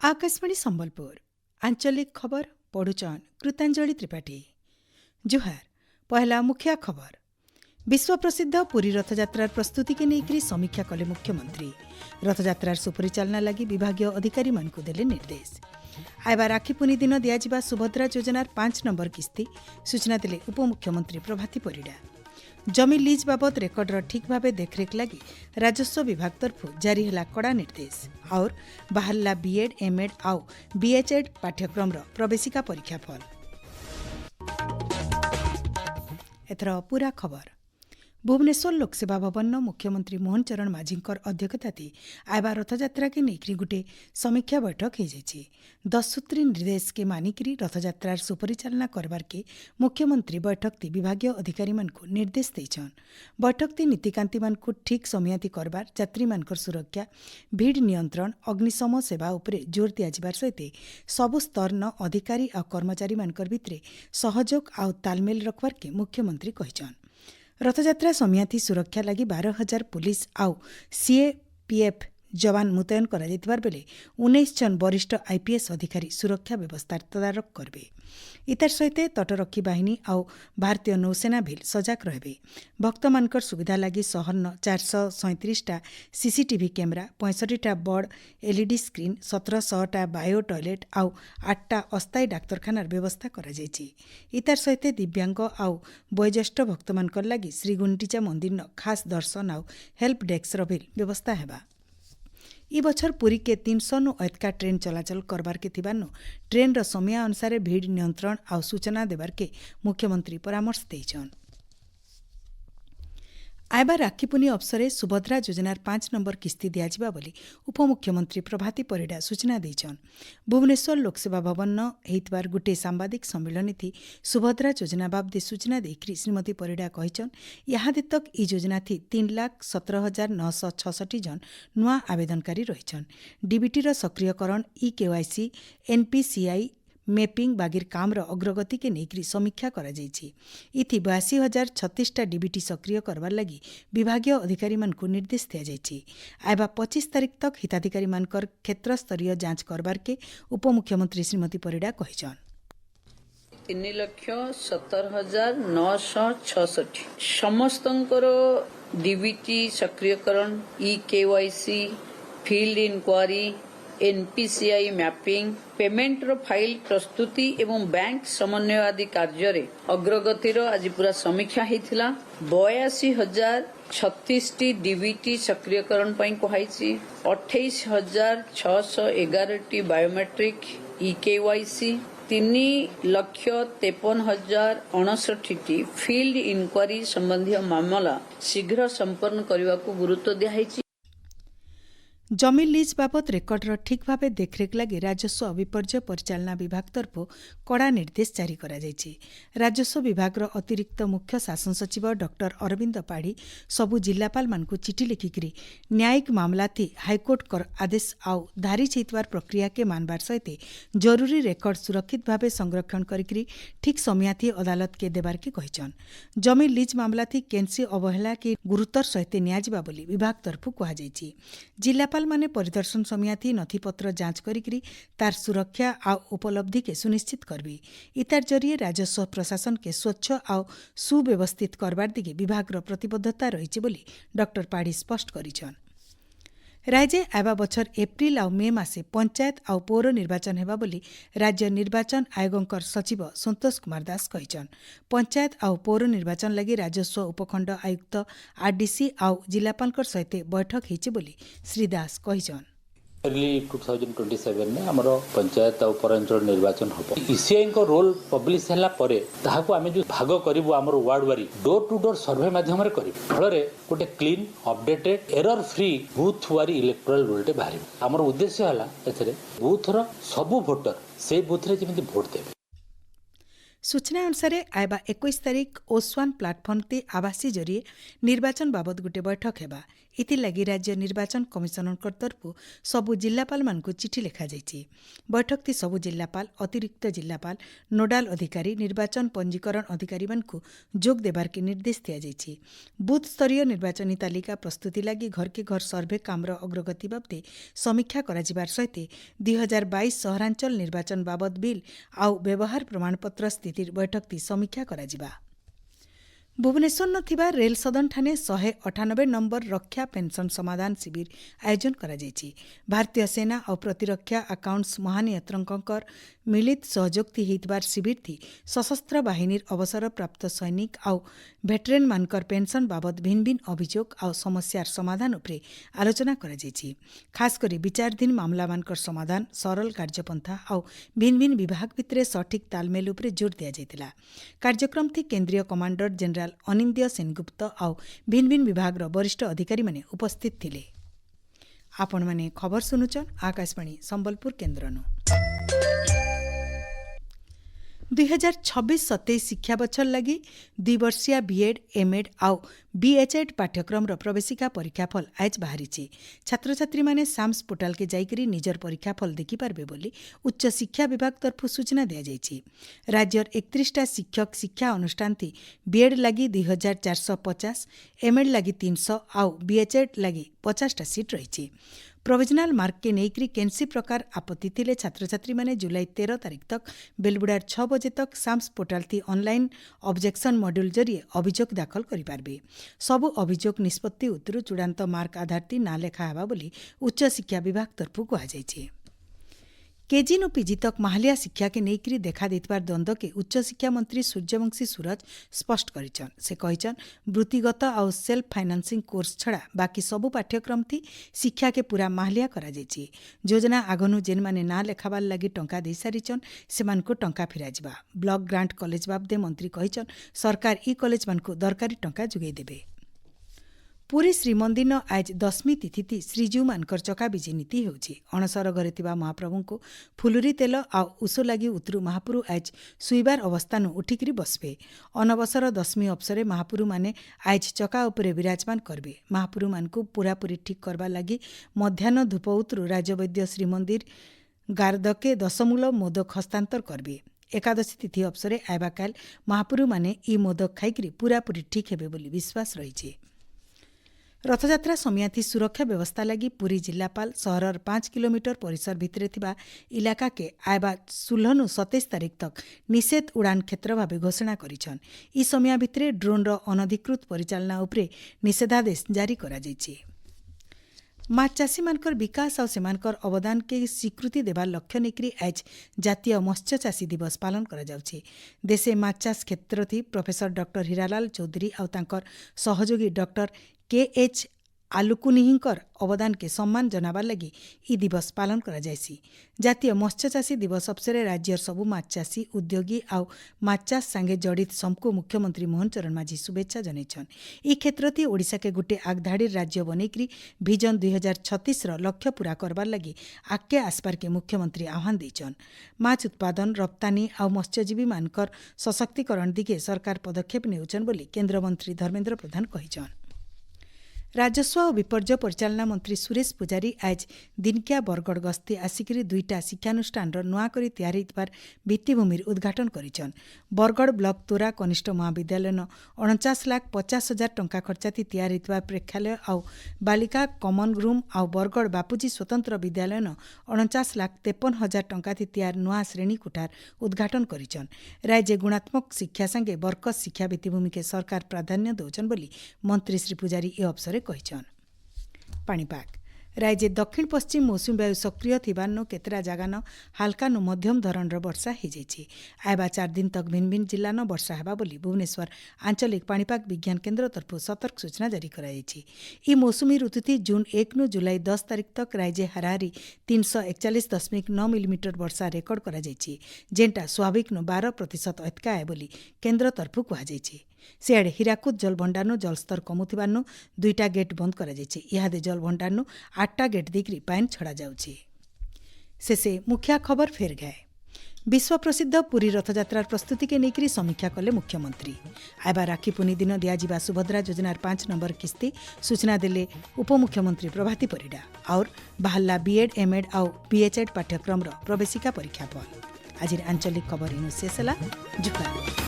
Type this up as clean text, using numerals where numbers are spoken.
आकाशवाणी संबलपुर आंचलिक खबर पढ़ुचन कृतांजलि त्रिपाठी। जुहार पहला मुख्य खबर। विश्व प्रसिद्ध पुरी रथयात्रार प्रस्तुति के नेकरी समीक्षा कले मुख्यमंत्री। रथयात्रार सुपरिचालना लगी विभागीय अधिकारी मानकु देले निर्देश। आयबा राखी पुनी दिन दियाजिबा सुभद्रा योजनार 5 नंबर किस्ती सूचना देले उपमुख्यमंत्री प्रभाती परिडा। जमी लीज बाबद रेकर्डर ठीक भाव देखरेख लगी राजस्व विभाग तरफ जारी है कड़ा निर्देश। और बाहरला बीएड एमएड आउ बीएचएड पाठ्यक्रम प्रवेशिका परीक्षा फल। एथर पूरा खबर। भुवनेश्वर लोकसेवा भवन मुख्यमंत्री मोहन चरण माझींकर अध्यक्षता आयबा रथयात्रा के नेकरी गुटे समीक्षा बैठक हो जाइए। 10 सूत्री निर्देश के मानिकरी रथयात्रार सुपरिचालना करबार के मुख्यमंत्री बैठक ती विभागीय अधिकारी मानकु निर्देश देछन। बैठक ती नीतिकांति मानकु ठीक समयाती करबार, यात्री मानकर सुरक्षा, भीड़ नियंत्रण, अग्निशम सेवा उपरे जोर दिया जिबार सहित सबु स्तर न अधिकारी आ कर्मचारी मानकर भितरे सहयोग आ तालमेल रखबार के मुख्यमंत्री कहिछन। रथयात्रा समयाथी सुरक्षा लगी 12,000 पुलिस आउ सीएपीएफ जवान मुतयन करा जायतिबार बेले 19 जन वरिष्ठ आईपीएस अधिकारी सुरक्षा व्यवस्था तदारक करबे। इतार सहित तटरक्षी बाहिनी आउ भारतीय नौसेना भी सजाग रहबे। भक्त मानकर सुविधा लगी सहरन 437टा सीसीटीवी कैमरा, 65टा बड़ एलईडी स्क्रीन, 1700टा बायो टॉयलेट आउ 8टा अस्थायी डाक्तरखानार व्यवस्था करा जायछि। इतार सहित दिव्यांग आउ वयोज्येष्ठ भक्त मानकर लगी श्री गुंडीचा मंदिर न खास दर्शन आउ हेल्प डेस्क रो भी व्यवस्था हेबा। ई बछर पुरी के 300 नु अधिका ट्रेन चलाचल करबार के थिबानो ट्रेन रो समय अनुसार भीड़ नियंत्रण आ सूचना देबार के मुख्यमंत्री परामर्श देछन। आयबा राखी पुनी अवसरे सुभद्रा योजनार 5 नंबर किस्ती दियाजिबा बोली उपमुख्यमंत्री प्रभाती परिडा सूचना देछन। भुवनेश्वर लोकसेवा भवन न हेतबार गुटे सांबादिक सम्मेलन थी सुभद्रा योजना बाबदे सूचना देकरी श्रीमती परिडा कहिछन याहादे तक ई योजना थी 3,17,966 जन नुआ आवेदनकारी रहिछन। डीबीटी रो सक्रियकरण, ई केवाईसी, एनपीसीआई मैपिंग बागिर काम अग्रगति के नेकरी समीक्षा करा जायछि। इथि 82,036टा डीबीटी सक्रिय करबार लगी विभागीय अधिकारी मानकु निर्देश दिया जायछि। आयबा 25 तारिख तक हिताधिकारी मानकर क्षेत्र स्तरीय जांच करबार के उपमुख्यमंत्री श्रीमती परिडा कहिछन। 3,17,966 समस्तंकर डीबीटी सक्रियकरण, e KYC, field inquiry, NPCI mapping, payment रो फाइल प्रस्तुति एवं बैंक समन्वय आदि कार्य रे अग्रगतिर आज पूरा समीक्षा हेतिला। 82,036 टी डीबीटी सक्रियकरण पई कोहाइछि। 28,611 टी बायोमेट्रिक ईकेवाईसी, 3,53,59 टी फील्ड इंक्वायरी संबंधी मामला शीघ्र संपन्न करने को गुरुत्व दिया। जमी लीज बाबद रेकर्डर ठीक भाव देखरेख लगी राजस्व विपर्यय परिचालना विभाग तरफ कड़ा निर्देश जारी करा जायछि। राजस्व विभाग अतिरिक्त मुख्य शासन सचिव डॉक्टर अरविंद पाढ़ी सबु जिलापाल मानकु चिठी लिखिकरी न्यायिक मामला थी हाईकोर्ट कर आदेश आउ धारी छैतवार प्रक्रिया के मानबार सहित जरूरी रेकर्ड सुरक्षित भाव संरक्षण करिकरी ठीक समयाथी अदालत के देबार के कहिछन। जमी लीज मामला थी केनसी अवहेला के गुरुतर सहित न्यायजिबा बोली विभाग तरफ कहा जायछि। जिलापाल माने परिदर्शन समयाथी नथिपत्र जांच करिकरी तार सुरक्षा आ उपलब्धि के सुनिश्चित करबी। इतार जरिए राजस्व प्रशासन के स्वच्छ आ सुव्यवस्थित करबार दिगे विभाग प्रतिबद्धता रहिछि बोली डॉक्टर पाढ़ी स्पष्ट करिछन। राज्य आयबा बछर एप्रिल आ मे मासे पंचायत आ पौर निर्वाचन हेबा बोली राज्य निर्वाचन आयोगकर सचिव संतोष कुमार दास कहिछन। पंचायत आ पौर निर्वाचन लगी राजस्व उपखंड आयुक्त आरडीसी आ जिलापालकर सहित बैठक हेछि बोली श्री दास कहिछन। अर्ली 2027 में आमर पंचायत और पौरांचल निर्वाचन हम ईसीआई को रोल पब्लिश है आम जो भाग करूँ आम वार्ड वारी डोर टू डोर सर्वे मध्यम फल गोटे clean updated error free booth वारी इलेक्टोरल रोल बाहर। आमर उद्देश्य है बूथर सबू भोटर से बूथ रे जमी भोट देवे। सूचना अनुसार आयबा 21 तारिख ओसवान प्लाटफर्म ते आवासी जरिए निर्वाचन बाबद गोटे बैठक हेबा इथिलागि राज्य निर्वाचन कमिशनर तरफु सबु जिल्लापाल मानकु चिठी लिखा जाइछि। बैठक ती सबु जिल्लापाल अतिरिक्त जिल्लापाल नोडाल अधिकारी निर्वाचन पंजीकरण अधिकारी मानकु जोग देबार के निर्देश दिया जाइछि। बूथ स्तरीय निर्वाचनी तालिका प्रस्तुति लागि घर के घर सर्वे कामर अग्रगति बाबदे समीक्षा कराजिबार सहित 2022 सहरांचल निर्वाचन बाबद बिल आउ व्यवहार प्रमाणपत्र स्थितिर बैठक ती समीक्षा कराजिबा। भुवनेश्वर नथिबा रेल सदन ठाने 198 नंबर रक्षा पेंशन समाधान शिविर आयोजन करा जायछि। भारतीय सेना और प्रतिरक्षा अकाउंट्स महानियंत्रकर मिलित सहयोग थी हेतबार शिविर थी सशस्त्र बाहिनीर अवसर प्राप्त सैनिक आउ भेटरेन मानकर पेंशन बाबद भिन्न भिन्न अभियोग आउ समस्यार समाधान उपरे आलोचना करा जायछि। खास करी विचारधीन मामला मानकर समाधान सरल कार्यपंथा आउ भिन्न भिन्न विभाग भितरे सठिक तालमेल उपरे जोर दिया जायतिला। कार्यक्रम थी केंद्रीय कमांडर जनरल अनिंद्य सेनगुप्त आउ भिन्न भिन्न विभाग वरिष्ठ अधिकारी माने उपस्थित थिले। आपण माने खबर सुनुचन आकाशवाणी संबलपुर केन्द्रनु। 2026-27 शिक्षा बछर लगी 2 वर्षीय बीएड एमएड आउ बीएचएड पाठ्यक्रम प्रवेशिका परीक्षाफल आज बाहरी। छात्र छात्री माने साम्स पोर्टाल के जाइकरी निजर परीक्षाफल देखि पारबे बोली उच्च शिक्षा विभाग तरफ सूचना दिया जाइछि। राज्यर 31टा शिक्षक शिक्षा अनुष्ठान थी बीएड लगी 2450, एमएड लगी 300 आउ बीएचएड लगी 50टा सीट रही। प्रोविजनाल मार्क के नेइकरी केनसी प्रकार आपत्ति थिले छात्र छात्री माने जुलाई 13 तारिख तक बेलबुडार 6 बजे तक साम्स पोर्टाल थी ऑनलाइन ऑब्जेक्शन मॉड्यूल जरिए अभियोग दाखल करि पारबे। सबु अभियोग निष्पत्ति उतरु चूड़ांत मार्क आधार ती ना लेखा हेबा बोली उच्च शिक्षा विभाग तरफु कहा जाइछि। केजी नु पीजी तक माहालिया शिक्षा के नेइकरी देखा देतबार द्वंद्व के उच्च शिक्षा मंत्री सूर्यवंशी सूरज स्पष्ट करिछन। से कहिछन वृत्तिगत और सेल्फ फाइनेंसिंग कोर्स छड़ा बाकी सबु पाठ्यक्रम थी शिक्षा के पूरा माहालिया करा जाइछि। योजना आगनु जेन माने ना लेखाबार लगी टंका दे सारिछन सेमानको टंका फिराजिबा। ब्लॉक ग्रांट कॉलेज बाबदे मंत्री कहिछन सरकार ई कॉलेज मानको दरकारी टंका जुगै देबे। पुरी श्रीमंदिर आज 10वीं तिथि थी श्रीजीव मानकर चकाबिजी नीति होछि। अणसर घरे थिबा महाप्रभु को फुलुरी तेल आउ उस लगी उतरु महापुरु आज सुइबार अवस्थानु उठिकरी बसबे। अनवसर 10वीं अवसरे महापुरु माने आज चका उपरे विराजमान करबे। महापुरु मानकु पूरापूरी ठीक करबा लगी मध्याह्न धूप उतरु राजवैद्य श्रीमंदिर गार्दके 10 मूल मोदक हस्तांतर करबे। एकादशी तिथि अवसरे आइबा काल महापुरु माने ई मोदक खाइकरी पूरापूरी ठीक हेबे बोली विश्वास रहिछि। रथयात्रा समयाथी सुरक्षा व्यवस्था लगी पुरी जिलापाल सहरर 5 किलोमीटर परिसर भितरे थिबा इलाका के आयबा 16 27 तारिख तक निषेध उड़ान क्षेत्र भावे घोषणा करिछन। ई समय भितरे ड्रोन रो अनधिकृत परिचालना उपरे निषेधादेश जारी करा जाइछि। माछ चाषी मानकर विकास और सेमानकर अवदान के स्वीकृति देवार लक्ष्य नेकरी आज जातीय मत्स्य चाषी दिवस पालन करा जाउछि। देशे माछ चाष क्षेत्र थी प्रोफेसर डॉक्टर हीरालाल चौधरी और तांकर सहयोगी डॉक्टर के.एच. आलुकुनिहिंकर अवदान के सम्मान जनाबार लगी ई दिवस पालन करा जायसी। जातीय मत्स्य चाषी दिवस अवसर राज्यर सबु माछ चाषी उद्योगी आउ माछ चाष संगे जड़ित सबको मुख्यमंत्री मोहन चरण माझी शुभेच्छा जनाइछन। ई क्षेत्र थी ओडिशा के गुटे आगधाड़ी राज्य बनैकरी विजन 2036 रो लक्ष्य पूरा करबार लगी आगे आसपार के मुख्यमंत्री आह्वान दैछन। माछ उत्पादन रप्तानी आउ मत्स्यजीवी मानकर सशक्तिकरण दिगे सरकार पदक्षेप नेउछन बोली केंद्र मंत्री धर्मेंद्र प्रधान कहिछन। राजस्व और विपर्य परिचालना मंत्री सुरेश पुजारी आज दिनकिया बरगड़ गस्ती आसिकरी 2टा शिक्षानुष्ठान नुआ करी तैयारी होइबार भित्तिभूमिर उद्घाटन करिछन। बरगड़ ब्लॉक तोरा कनिष्ठ महाविद्यालय 49,50,000 टंका खर्चाती तैयारी होइबार प्रेक्षालय आउ बालिका कमन रूम आउ बरगड़ बापूजी स्वतंत्र विद्यालय 49,53,000 टंका तैयार नुआ श्रेणी कोठार उद्घाटन करिछन। राज्य गुणात्मक शिक्षा संगे बरकस शिक्षा भित्तिभूमि के सरकार प्राधान्य दौचन बोली मंत्री श्री पुजारी ए अवसर कहिछन। पाणीपाग राज्य दक्षिण पश्चिम मौसुमी वायु सक्रिय थिबानो केतरा जगान हालका नु मध्यम धरणर वर्षा हो जाइछि। आयबा 4 दिन तक भिन्न भिन्न जिल्ला न वर्षा हेबा बोली भुवनेश्वर आंचलिक पाणीपाग विज्ञान केन्द्र तरफ सतर्क सूचना जारी कराଯାଇଛି। ई मौसुमी ऋतु थी जून 1 नु जुलाई 10 तारिख तक राज्य हाराहारी 341.9 मिलीमीटर वर्षा रेकर्ड करा जाइछि, जेंटा स्वाभाविक नु 12% अधिक आए बोली केन्द्र तरफ कहुଯାଇଛି। सियाड़े हीराकुद जलभंडार जलस्तर कमुथिबारनु 2टा गेट बंद करा जाइछि। इहादे जलभंडार 8टा गेट देकरी पानी छड़ा जाउछि। शेषे मुख्य खबर फेर गए। विश्व प्रसिद्ध पुरी रथयात्रार प्रस्तुति के लेकर समीक्षा कले मुख्यमंत्री। आयबा राखी पूर्णि दिन दियाजिबा सुभद्रा योजनार 5 नंबर किस्ती सूचना देले उपमुख्यमंत्री प्रभाती परिडा। और बाहला बीएड एमएड आउ पीएचएड पाठ्यक्रम प्रवेशिका परीक्षा फल। आज आंचलिक खबर इनु शेष होला। जुकार।